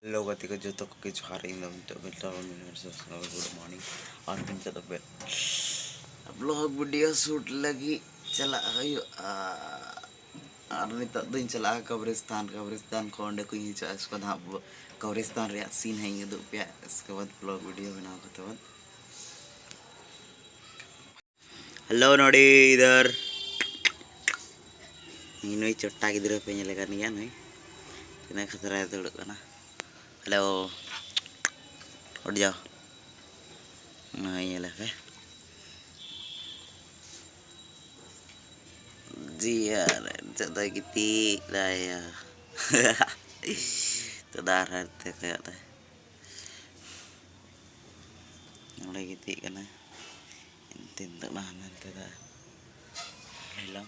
Hello gati ko joto ko kichu haring dam to beta minutes good morning और दिन चला बे vlog video shoot lagi चला ayo और नहीं तो दिन चला कब्रिस्तान को अंडे को ही चाहे इसको धाप कब्रिस्तान रियात सीन है ये दो पे इसके बाद vlog video बनाओ करते बाद हेलो नोडी इधर ini चट्टा की तरफ पे ये लगा नहीं है नहीं इतना खतरा है तो लगा ना हेलो उठ जाओ ये लगे जी यार ज़्यादा कितनी लाया तो दार हरते कहता है उड़े कितनी करना इंतिन तो ना नंते दा हेलो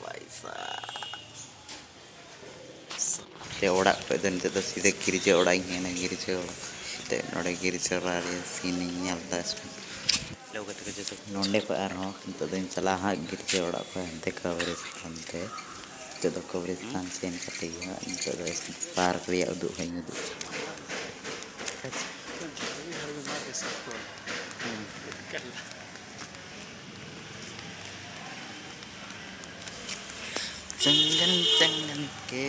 वाइसा ते ओड़ा पे दिन ते तो सीधे गिरिजे ओड़ाई है ना गिरिजे ओड़ा ते नोड़े गिरिजे ओड़ा रे सीन नहीं आता इसमें लोग तो जो तो नोंडे पे आ रहा हूँ तो दिन चला हाँ गिरिजे ओड़ा पे अंते कब्रिस्तान ते जो तो कब्रिस्तान से इनका तैयार जो तो इस पार्क रिया उदु है उदु चंगन चंगन के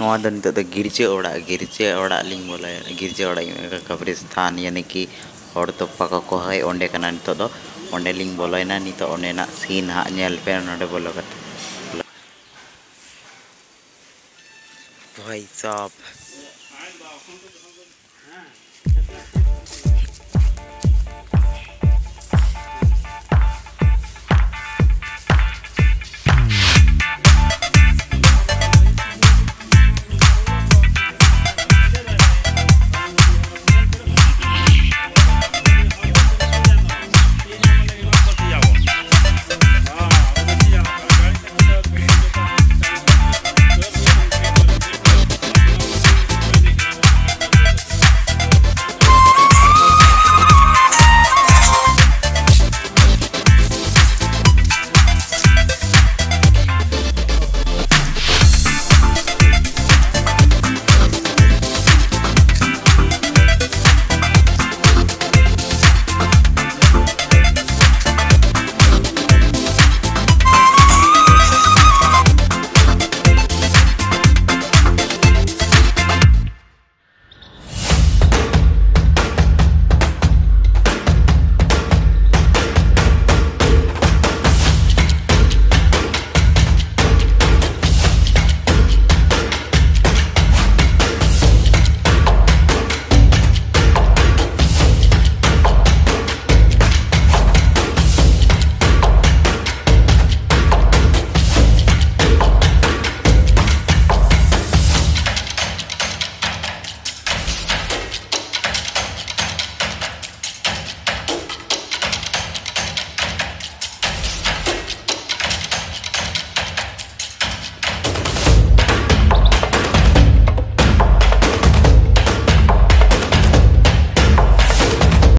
नवादन तो गिरजे ओड़ा लिंग बोला गिरजे ओड़ा कब्रिस्तान यानी कि और तो पका को है ओंडे कना नितो दो ओंडे लिंग बोला ना नितो ओंडे ना सीन हा नेल पे नोडे बोलो कत भाई साहब